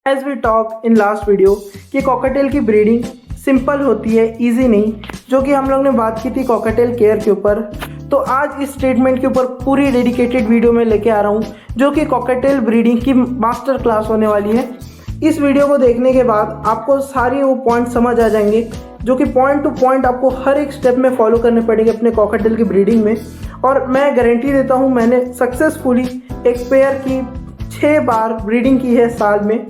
As we talk in last video कि cocktail की breeding simple होती है, इजी नहीं, जो कि हम लोग ने बात की थी कॉकटेल केयर के ऊपर। तो आज इस स्टेटमेंट के ऊपर पूरी डेडिकेटेड वीडियो में लेके आ रहा हूँ, जो कि कॉकटेल ब्रीडिंग की मास्टर क्लास होने वाली है। इस वीडियो को देखने के बाद आपको सारे वो पॉइंट समझ आ जाएंगे, जो कि पॉइंट टू पॉइंट आपको हर एक स्टेप में फॉलो करने पड़ेंगे अपने कॉकटेल की ब्रीडिंग में। और मैं गारंटी देता हूँ, मैंने सक्सेसफुली एक पेयर की 6 बार ब्रीडिंग की है साल में।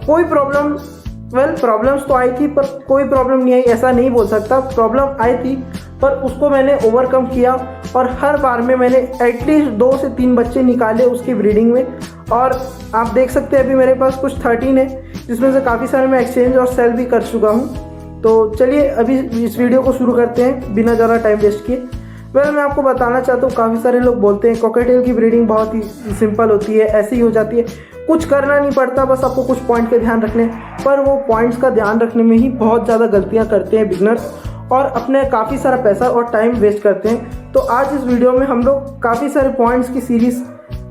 कोई प्रॉब्लम्स तो आई थी, पर कोई प्रॉब्लम नहीं आई ऐसा नहीं बोल सकता। प्रॉब्लम आई थी पर उसको मैंने ओवरकम किया और हर बार में मैंने एटलीस्ट 2 से 3 बच्चे निकाले उसकी ब्रीडिंग में। और आप देख सकते हैं अभी मेरे पास कुछ 13 है, जिसमें से काफ़ी सारे मैं एक्सचेंज और सेल भी कर चुका हूँ। तो चलिए अभी इस वीडियो को शुरू करते हैं बिना ज़्यादा टाइम वेस्ट किए। मैं आपको बताना चाहता हूँ, काफ़ी सारे लोग बोलते हैं कॉकटेल की ब्रीडिंग बहुत ही सिंपल होती है, ऐसी ही हो जाती है, कुछ करना नहीं पड़ता, बस आपको कुछ पॉइंट का ध्यान रखने। पर वो पॉइंट्स का ध्यान रखने में ही बहुत ज़्यादा गलतियाँ करते हैं बिगनर्स, और अपने काफ़ी सारा पैसा और टाइम वेस्ट करते हैं। तो आज इस वीडियो में हम लोग काफ़ी सारे पॉइंट्स की सीरीज़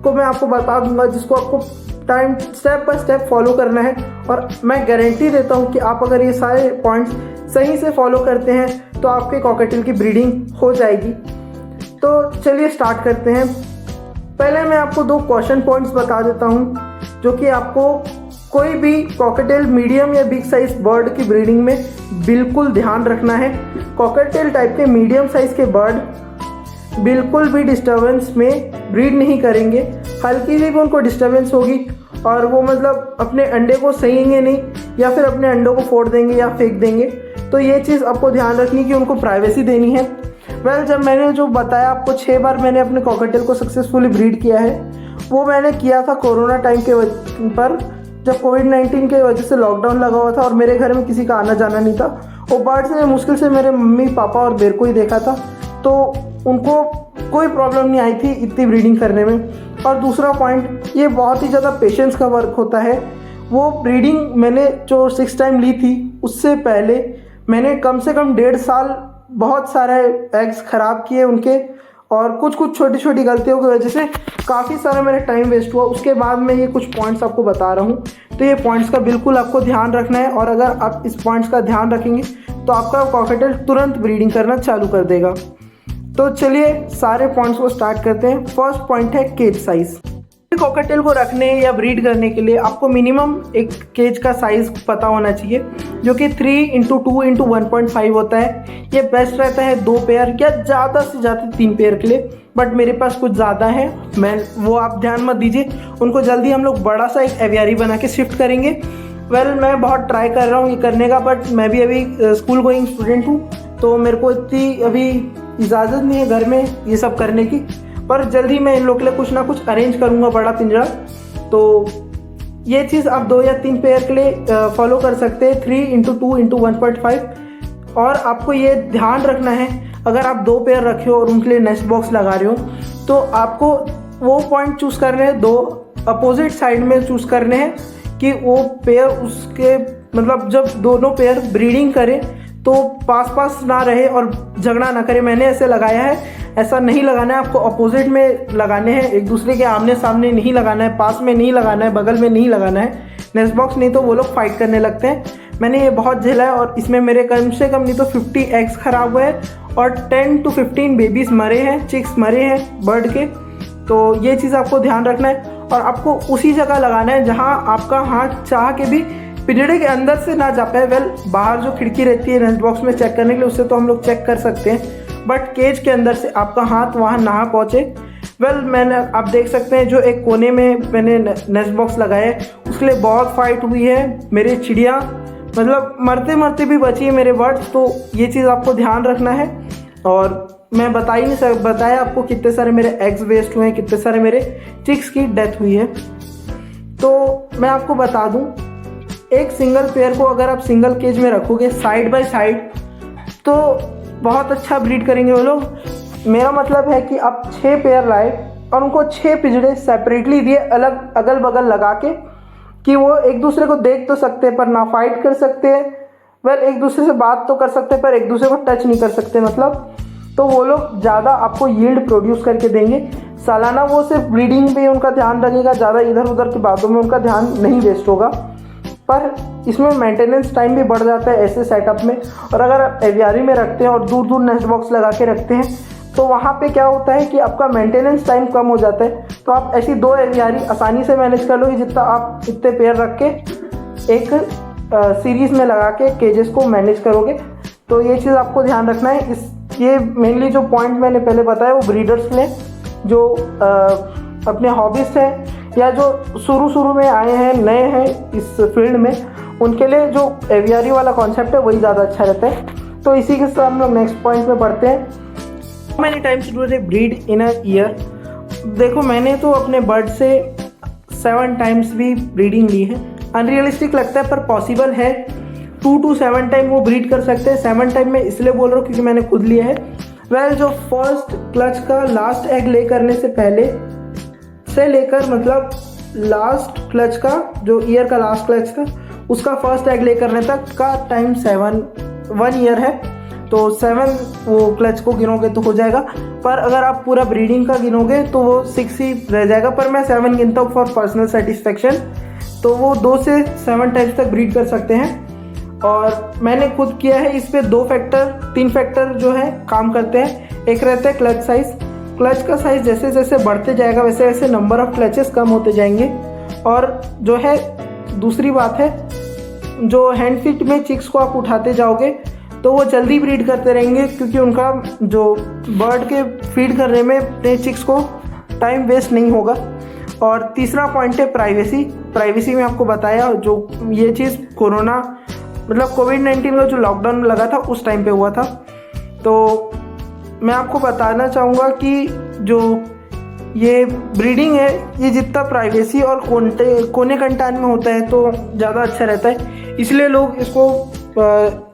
को मैं आपको बता दूंगा, जिसको आपको time step by step follow करना है। और मैं गारंटी देता हूँ कि आप अगर ये सारे पॉइंट्स सही से फॉलो करते हैं तो आपके कॉकटेल की ब्रीडिंग हो जाएगी। तो चलिए स्टार्ट करते हैं। पहले मैं आपको 2 क्वेश्चन पॉइंट्स बता देता हूँ, जो कि आपको कोई भी कॉकटेल मीडियम या बिग साइज बर्ड की ब्रीडिंग में बिल्कुल ध्यान रखना है। कॉकटेल टाइप के मीडियम साइज के बर्ड बिल्कुल भी डिस्टर्बेंस में ब्रीड नहीं करेंगे। हल्की सी भी उनको डिस्टर्बेंस होगी और वो मतलब अपने अंडे को सहेंगे नहीं, या फिर अपने अंडों को फोड़ देंगे या फेंक देंगे। तो ये चीज़ आपको ध्यान रखनी कि उनको प्राइवेसी देनी है। जब मैंने जो बताया आपको 6 बार मैंने अपने कॉकटेल को सक्सेसफुली ब्रीड किया है, वो मैंने किया था कोरोना टाइम के पर, जब कोविड-19 के वजह से लॉकडाउन लगा हुआ था और मेरे घर में किसी का आना जाना नहीं था। वो बर्ड्स ने मुश्किल से मेरे मम्मी पापा और मेरे को ही देखा था, तो उनको कोई प्रॉब्लम नहीं आई थी इतनी ब्रीडिंग करने में। और दूसरा पॉइंट, ये बहुत ही ज़्यादा पेशेंस का वर्क होता है। वो ब्रीडिंग मैंने जो 6 टाइम ली थी, उससे पहले मैंने कम से कम 1.5 साल बहुत सारे एग्स ख़राब किए उनके, और कुछ छोटी छोटी गलतियों की वजह से काफ़ी सारा मेरा टाइम वेस्ट हुआ। उसके बाद मैं ये कुछ पॉइंट्स आपको बता रहा हूँ, तो ये पॉइंट्स का बिल्कुल आपको ध्यान रखना है। और अगर आप इस पॉइंट्स का ध्यान रखेंगे तो आपका कॉकटेल तुरंत ब्रीडिंग करना चालू कर देगा। तो चलिए सारे पॉइंट्स को स्टार्ट करते हैं। फर्स्ट पॉइंट है केज साइज़। कॉकटेल को रखने या ब्रीड करने के लिए आपको मिनिमम एक केज का साइज़ पता होना चाहिए, जो कि 3x2x1.5 होता है। ये बेस्ट रहता है 2 पेयर या ज़्यादा से ज़्यादा 3 पेयर के लिए, बट मेरे पास कुछ ज़्यादा है, वो आप ध्यान मत दीजिए। उनको जल्दी हम लोग बड़ा सा एक एवियरी बना के शिफ्ट करेंगे। मैं बहुत ट्राई कर रहा हूँ ये करने का, बट मैं भी अभी स्कूल गोइंग स्टूडेंट हूँ, तो मेरे को इतनी अभी इजाज़त नहीं है घर में ये सब करने की। पर जल्दी मैं इन लोग के लिए कुछ ना कुछ अरेंज करूँगा, बड़ा पिंजरा। तो ये चीज़ आप 2 या 3 पेयर के लिए फॉलो कर सकते हैं, 3x2x1.5। और आपको ये ध्यान रखना है, अगर आप 2 पेयर रखे हो और उनके लिए नेस्ट बॉक्स लगा रहे हो, तो आपको वो पॉइंट चूज़ करने हैं, 2 अपोजिट साइड में चूज़ करने हैं, कि वो पेयर उसके मतलब जब दोनों पेयर ब्रीडिंग करें तो पास ना रहे और झगड़ा ना करे। मैंने ऐसे लगाया है, ऐसा नहीं लगाना है, आपको अपोजिट में लगाने हैं, एक दूसरे के आमने सामने नहीं लगाना है, पास में नहीं लगाना है, बगल में नहीं लगाना है नेस्ट बॉक्स, नहीं तो वो लोग फाइट करने लगते हैं। मैंने ये बहुत झेला है और इसमें मेरे कम से कम नहीं तो 50 एग्स खराब हुए और 10 to 15 बेबीज़ मरे हैं, चिक्स मरे हैं बर्ड के। तो ये चीज़ आपको ध्यान रखना है, और आपको उसी जगह लगाना है जहाँ आपका हाथ चाह के भी पिंजड़े के अंदर से ना जा पाए। बाहर जो खिड़की रहती है नेस्ट बॉक्स में चेक करने के लिए, उससे तो हम लोग चेक कर सकते हैं, बट केज के अंदर से आपका हाथ वहाँ ना पहुँचे। मैंने आप देख सकते हैं जो एक कोने में मैंने नेस्ट बॉक्स लगाया है, उसके लिए बहुत फाइट हुई है। मेरी चिड़िया मतलब मरते मरते भी बची है मेरे बर्ड्स। तो ये चीज़ आपको ध्यान रखना है। और मैं बताया आपको कितने सारे मेरे एग्स वेस्ट हुए हैं, कितने सारे मेरे चिक्स की डेथ हुई है। तो मैं आपको बता दूं, एक सिंगल पेयर को अगर आप सिंगल केज में रखोगे साइड बाय साइड, तो बहुत अच्छा ब्रीड करेंगे वो लोग। मेरा मतलब है कि आप 6 पेयर लाए और उनको 6 पिंजड़े सेपरेटली दिए, अलग अगल बगल लगा के, कि वो एक दूसरे को देख तो सकते हैं पर ना फाइट कर सकते हैं। एक दूसरे से बात तो कर सकते हैं पर एक दूसरे को टच नहीं कर सकते। मतलब तो वो लोग ज़्यादा आपको यील्ड प्रोड्यूस करके देंगे। सालाना वो सिर्फ ब्रीडिंग पे उनका ध्यान रखेगा, ज़्यादा इधर उधर की बातों में उनका ध्यान नहीं वेस्ट होगा। पर इसमें मेंटेनेंस टाइम भी बढ़ जाता है ऐसे सेटअप में। और अगर आप एवियरी में रखते हैं और दूर दूर नेस्ट बॉक्स लगा के रखते हैं तो वहाँ पे क्या होता है कि आपका मेंटेनेंस टाइम कम हो जाता है। तो आप ऐसी 2 एवियरी आसानी से मैनेज कर लोगे, जितना आप इतने पेयर रख के एक सीरीज़ में लगा के केजेस को मैनेज करोगे। तो ये चीज़ आपको ध्यान रखना है। ये मेनली जो पॉइंट मैंने पहले बताया वो ब्रीडर्स के लिए, जो अपने हॉबिस्ट हैं या जो शुरू में आए हैं, नए हैं इस फील्ड में, उनके लिए जो एवियरी वाला कॉन्सेप्ट है वही ज़्यादा अच्छा रहता है। तो इसी के साथ हम लोग नेक्स्ट पॉइंट में बढ़ते हैं। How many times do they breed in a year. देखो, मैंने तो अपने बर्ड से 7 टाइम्स भी ब्रीडिंग ली है। अनरियलिस्टिक लगता है पर पॉसिबल है। 2 to 7 टाइम वो ब्रीड कर सकते हैं। 7 टाइम मैं इसलिए बोल रहा हूँ क्योंकि मैंने खुद लिया है। वेल, जो फर्स्ट क्लच का लास्ट एग ले करने से पहले से लेकर मतलब लास्ट क्लच का, जो ईयर का लास्ट क्लच था उसका फर्स्ट एग ले करने तक का टाइम 1 ईयर है। तो 7 वो क्लच को गिनोगे तो हो जाएगा। पर अगर आप पूरा ब्रीडिंग का गिनोगे तो वो 6 ही रह जाएगा। पर मैं 7 गिनता हूँ फॉर पर्सनल सेटिस्फेक्शन। तो वो 2 से 7 टाइम्स तक ब्रीड कर सकते हैं। और मैंने खुद किया है। इस पे 3 फैक्टर जो है काम करते हैं। एक रहता है क्लच साइज़। क्लच का साइज़ जैसे जैसे बढ़ते जाएगा वैसे वैसे नंबर ऑफ़ क्लचेस कम होते जाएंगे। और जो है दूसरी बात है, जो हैंड फीट में चिक्स को आप उठाते जाओगे तो वो जल्दी ब्रीड करते रहेंगे, क्योंकि उनका जो बर्ड के फीड करने में अपने चिक्स को टाइम वेस्ट नहीं होगा। और तीसरा पॉइंट है प्राइवेसी में आपको बताया, जो ये चीज़ कोरोना मतलब कोविड-19 का जो लॉकडाउन लगा था उस टाइम पे हुआ था। तो मैं आपको बताना चाहूँगा कि जो ये ब्रीडिंग है ये जितना प्राइवेसी और कोने कंटान में होता है तो ज़्यादा अच्छा रहता है। इसलिए लोग इसको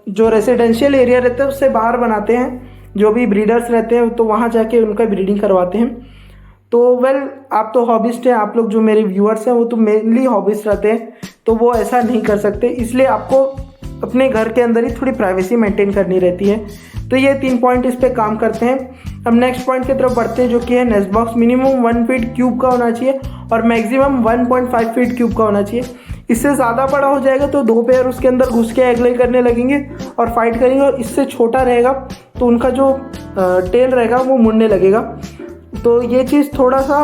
जो रेसिडेंशियल एरिया रहता है उससे बाहर बनाते हैं। जो भी ब्रीडर्स रहते हैं तो वहाँ जाके उनका ब्रीडिंग करवाते हैं। तो वेल, आप तो हॉबिस्ट हैं, आप लोग जो मेरे व्यूअर्स हैं वो तो मेनली हॉबिस्ट रहते हैं, तो वो ऐसा नहीं कर सकते। इसलिए आपको अपने घर के अंदर ही थोड़ी प्राइवेसी मेंटेन करनी रहती है। तो ये 3 पॉइंट इस पे काम करते हैं। अब नेक्स्ट पॉइंट की तरफ बढ़ते हैं, जो कि है nest box minimum 1 feet cube का होना चाहिए और मैक्सिमम 1.5 फीट क्यूब का होना चाहिए। इससे ज़्यादा बड़ा हो जाएगा तो 2 पेयर उसके अंदर घुस के एग ले करने लगेंगे और फाइट करेंगे। और इससे छोटा रहेगा तो उनका जो टेल रहेगा वो मुड़ने लगेगा। तो ये चीज़ थोड़ा सा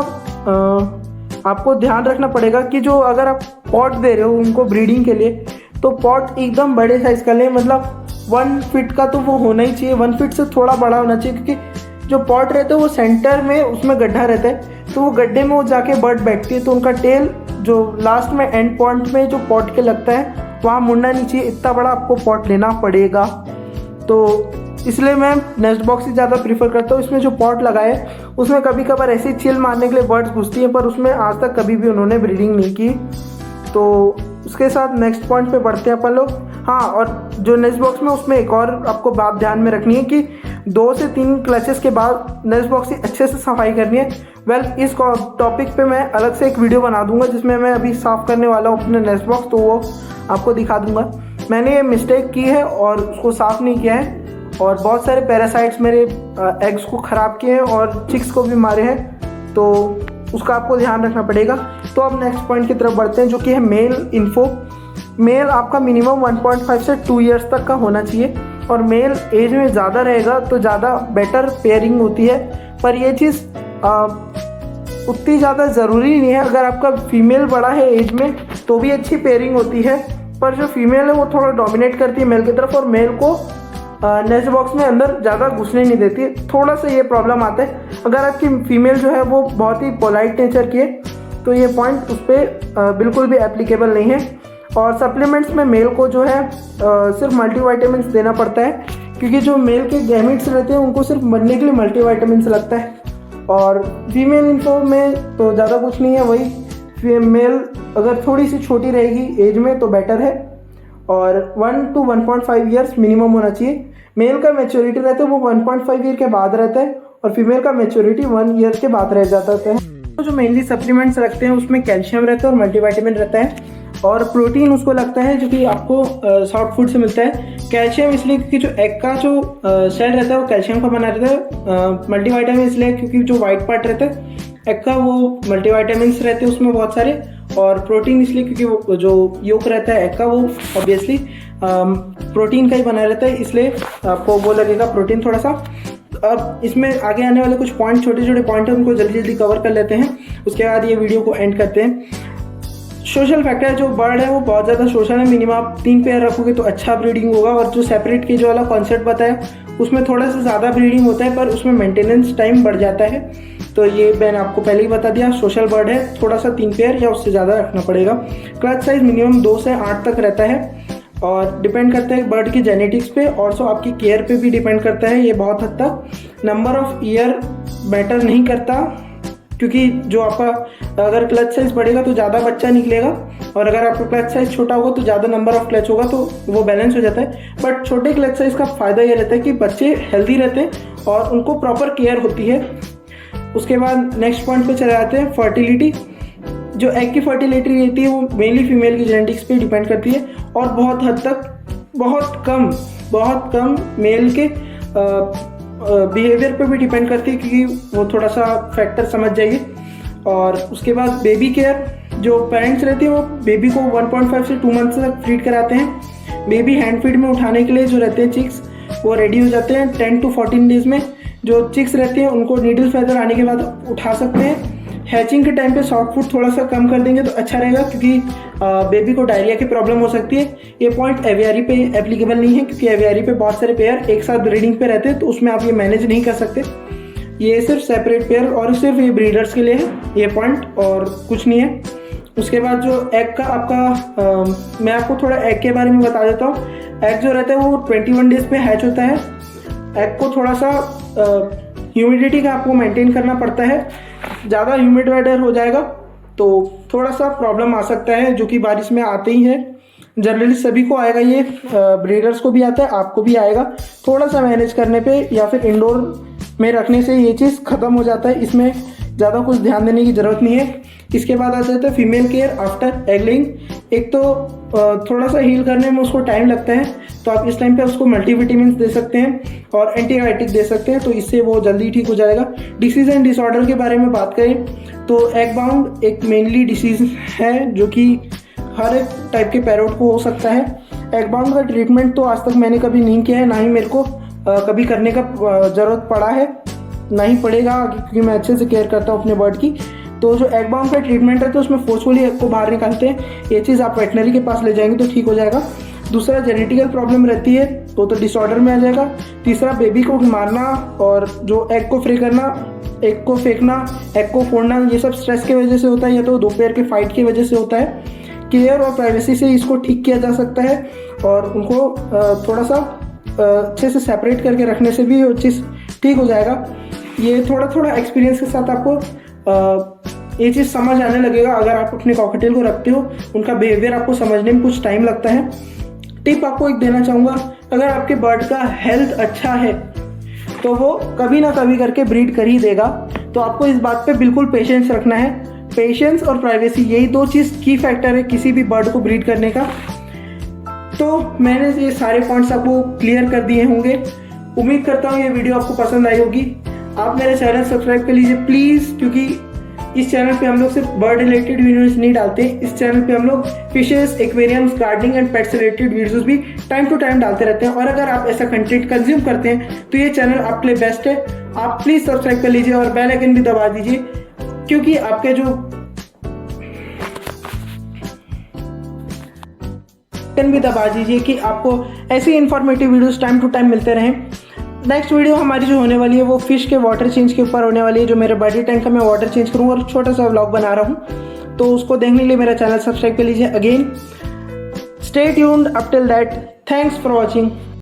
आपको ध्यान रखना पड़ेगा कि जो अगर आप पॉट दे रहे हो उनको ब्रीडिंग के लिए तो पॉट एकदम बड़े साइज़ का लें। मतलब 1 फीट का तो वो होना ही चाहिए, 1 फीट से थोड़ा बड़ा होना चाहिए, क्योंकि जो पॉट रहता है वो सेंटर में उसमें गड्ढा रहता है। तो वो गड्ढे में वो जाके बर्ड बैठती है तो उनका टेल जो लास्ट में एंड पॉइंट में जो पॉट के लगता है वहाँ मुड़ना नहीं चाहिए। इतना बड़ा आपको पॉट लेना पड़ेगा। तो इसलिए मैं नेस्ट बॉक्स ही ज़्यादा प्रीफर करता हूँ। इसमें जो पॉट लगाए उसमें कभी कभार ऐसी चिल मारने के लिए बर्ड्स घुसती हैं, पर उसमें आज तक कभी भी उन्होंने ब्रीडिंग नहीं की। तो उसके साथ नेक्स्ट पॉइंट पे बढ़ते हैं अपन लोग। हाँ, और जो नेस्ट बॉक्स में उसमें एक और आपको बात ध्यान में रखनी है कि 2 से 3 क्लचेस के बाद नेस्ट बॉक्स की अच्छे से सफाई करनी है। वेल, इस टॉपिक पे मैं अलग से एक वीडियो बना दूंगा जिसमें मैं अभी साफ़ करने वाला हूँ अपने नेस्ट बॉक्स, तो वो आपको दिखा दूंगा। मैंने ये मिस्टेक की है और उसको साफ़ नहीं किया है और बहुत सारे पैरासाइट्स मेरे एग्स को ख़राब किए हैं और चिक्स को भी मारे हैं, तो उसका आपको ध्यान रखना पड़ेगा। तो अब नेक्स्ट पॉइंट की तरफ बढ़ते हैं, जो कि है मेल इन्फो। मेल आपका मिनिमम 1.5 से 2 ईयर्स तक का होना चाहिए और मेल एज में ज़्यादा रहेगा तो ज़्यादा बेटर पेयरिंग होती है। पर यह चीज़ उतनी ज़्यादा ज़रूरी नहीं है। अगर आपका फीमेल बड़ा है एज में तो भी अच्छी पेयरिंग होती है, पर जो फीमेल है वो थोड़ा डोमिनेट करती है मेल की तरफ और मेल को नेस्ट बॉक्स में अंदर ज़्यादा घुसने नहीं देती। थोड़ा सा ये प्रॉब्लम आता है। अगर आपकी फीमेल जो है वो बहुत ही पोलाइट नेचर की है तो ये पॉइंट उस पर बिल्कुल भी एप्लीकेबल नहीं है। और सप्लीमेंट्स में मेल को जो है सिर्फ मल्टीवाइटामिन्स देना पड़ता है, क्योंकि जो मेल के गैमेट्स रहते हैं उनको सिर्फ बनने के लिए मल्टीवाइटामिन्स लगता है। और फीमेल इन्फो में तो ज़्यादा कुछ नहीं है, वही फीमेल अगर थोड़ी सी छोटी रहेगी एज में तो बेटर है। और 1 to 1.5 ईयर्स मिनिमम होना चाहिए। मेल का मैच्योरिटी रहता है वो 1.5 ईयर के बाद रहता है और फीमेल का मैच्योरिटी 1 ईयर के बाद रह जाता है। तो जो मेनली सप्लीमेंट्स रखते हैं उसमें कैल्शियम रहता है और मल्टीविटामिन रहता है। और प्रोटीन उसको लगता है जो कि आपको सॉफ्ट फूड से मिलता है। कैल्शियम इसलिए क्योंकि जो एग का जो सेल रहता है वो कैल्शियम का बना रहता है। मल्टीविटामिन इसलिए क्योंकि जो वाइट पार्ट रहता है एग का वो मल्टीविटामिन्स रहते हैं उसमें बहुत सारे। और प्रोटीन इसलिए क्योंकि वो जो योक रहता है एग का वो ऑब्वियसली प्रोटीन का ही बना रहता है, इसलिए आपको वो लगेगा प्रोटीन थोड़ा सा। अब इसमें आगे आने वाले कुछ पॉइंट, छोटे छोटे पॉइंट है, उनको जल्दी जल्दी कवर कर लेते हैं, उसके बाद ये वीडियो को एंड करते हैं। सोशल फैक्टर, जो बर्ड है वो बहुत ज़्यादा सोशल है। मिनिमम आप 3 पेयर रखोगे तो अच्छा ब्रीडिंग होगा। और जो सेपरेट केज वाला कॉन्सेप्ट बताया उसमें थोड़ा सा ज़्यादा ब्रीडिंग होता है पर उसमें मेंटेनेंस टाइम बढ़ जाता है। तो ये मैंने आपको पहले ही बता दिया। सोशल बर्ड है, थोड़ा सा 3 पेयर या उससे ज़्यादा रखना पड़ेगा। क्लच साइज मिनिमम 2 से 8 तक रहता है और डिपेंड करता है बर्ड की जेनेटिक्स पे और सो आपकी केयर पे भी डिपेंड करता है। ये बहुत हद तक नंबर ऑफ ईयर मैटर नहीं करता, क्योंकि जो आपका अगर क्लच साइज बढ़ेगा तो ज़्यादा बच्चा निकलेगा और अगर आपका क्लच साइज छोटा होगा तो ज़्यादा नंबर ऑफ क्लच होगा, तो वो बैलेंस हो जाता है। बट छोटे क्लच साइज का फ़ायदा ये रहता है कि बच्चे हेल्दी रहते हैं और उनको प्रॉपर केयर होती है। उसके बाद नेक्स्ट पॉइंट पे चले जाते हैं, फर्टिलिटी। जो एग की फर्टिलिटी रहती है वो मेनली फीमेल की जेनेटिक्स पे डिपेंड करती है और बहुत हद तक बहुत कम मेल के बिहेवियर पे भी डिपेंड करती है, क्योंकि वो थोड़ा सा फैक्टर समझ जाइए। और उसके बाद बेबी केयर, जो पेरेंट्स रहते हैं वो बेबी को 1.5 से 2 मंथ्स तक फीड कराते हैं। बेबी हैंड फीड में उठाने के लिए जो रहते हैं चिक्स वो रेडी हो जाते हैं 10 to 14 डेज में। जो चिक्स रहते हैं उनको नीडल फेदर आने के बाद उठा सकते हैं। हैचिंग के टाइम पे सॉफ्ट फूड थोड़ा सा कम कर देंगे तो अच्छा रहेगा, क्योंकि बेबी को डायरिया की प्रॉब्लम हो सकती है। ये पॉइंट एवियरी पे एप्लीकेबल नहीं है, क्योंकि एवियरी पे बहुत सारे पेयर एक साथ ब्रीडिंग पे रहते हैं तो उसमें आप ये मैनेज नहीं कर सकते। ये सिर्फ सेपरेट पेयर और सिर्फ ये ब्रीडर्स के लिए है ये पॉइंट, और कुछ नहीं है। उसके बाद जो एग का आपका मैं आपको थोड़ा एग के बारे में बता देता हूँ। एग जो रहता है वो 21 डेज पे हैच होता है। एग को थोड़ा सा ह्यूमिडिटी का आपको मेंटेन करना पड़ता है। ज़्यादा ह्यूमिड वेदर हो जाएगा तो थोड़ा सा प्रॉब्लम आ सकता है, जो कि बारिश में आते ही है। जनरली सभी को आएगा, ये ब्रीडर्स को भी आता है, आपको भी आएगा। थोड़ा सा मैनेज करने पे या फिर इंडोर में रखने से ये चीज़ ख़त्म हो जाता है, इसमें ज़्यादा कुछ ध्यान देने की ज़रूरत नहीं है। इसके बाद आ जाता है female care after egg laying. एक तो थोड़ा सा हील करने में उसको टाइम लगता है, तो आप इस टाइम पे उसको मल्टीविटामिन दे सकते हैं और एंटीबायोटिक दे सकते हैं, तो इससे वो जल्दी ठीक हो जाएगा। डिसीज़ एंड डिसऑर्डर के बारे में बात करें तो एग बाउंड एक मेनली डिसीज़ है जो कि हर एक टाइप के पैरोट को हो सकता है। एग बाउंड का ट्रीटमेंट तो आज तक मैंने कभी नहीं किया है, ना ही मेरे को कभी करने का ज़रूरत पड़ा है, ना ही पड़ेगा, क्योंकि मैं अच्छे से केयर करता हूँ अपने बर्ड की। तो जो एग बाउंड का ट्रीटमेंट है तो उसमें फोर्सफुली एग को बाहर निकालते हैं। ये चीज़ आप वेटनरी के पास ले जाएंगे तो ठीक हो जाएगा। दूसरा, जेनेटिकल प्रॉब्लम रहती है तो डिसऑर्डर में आ जाएगा। तीसरा, बेबी को मारना और जो एग को फ्री करना, एग को फेंकना, एग को फोड़ना, ये सब स्ट्रेस की वजह से होता है या तो 2 पेयर के फाइट की वजह से होता है। केयर और प्राइवेसी से इसको ठीक किया जा सकता है और उनको थोड़ा सा अच्छे से सेपरेट करके रखने से भी वो चीज़ ठीक हो जाएगा। ये थोड़ा थोड़ा एक्सपीरियंस के साथ आपको ये चीज़ समझ आने लगेगा। अगर आप अपने कॉकटेल को रखते हो, उनका बिहेवियर आपको समझने में कुछ टाइम लगता है। टिप आपको एक देना चाहूँगा, अगर आपके बर्ड का हेल्थ अच्छा है तो वो कभी ना कभी करके ब्रीड कर ही देगा। तो आपको इस बात पे बिल्कुल पेशेंस रखना है। पेशेंस और प्राइवेसी, यही 2 चीज़ की फैक्टर है किसी भी बर्ड को ब्रीड करने का। तो मैंने ये सारे पॉइंट्स आपको क्लियर कर दिए होंगे। उम्मीद करता हूँ ये वीडियो आपको पसंद आई होगी। आप मेरे चैनल सब्सक्राइब कर लीजिए प्लीज़, क्योंकि इस चैनल पे हम लोग सिर्फ बर्ड रिलेटेड वीडियोस नहीं डालते। इस चैनल पे हम लोग fishes, aquariums, gardening and pets related videos भी टाइम टू टाइम डालते रहते हैं। और अगर आप ऐसा कंटेंट कंज्यूम करते हैं तो ये चैनल आपके लिए बेस्ट है। आप प्लीज़ सब्सक्राइब कर लीजिए और बेल आइकन भी दबा दीजिए, क्योंकि आपके जो भी दबा दीजिए कि आपको ऐसी informative videos time to time मिलते रहें। नेक्स्ट वीडियो हमारी जो होने वाली है वो फिश के वाटर चेंज के ऊपर होने वाली है। जो मेरे बर्डी टैंक का मैं वाटर चेंज करूँगा और छोटा सा व्लॉग बना रहा हूँ, तो उसको देखने के लिए मेरा चैनल सब्सक्राइब कर लीजिए। Again stay tuned up till that, thanks for watching.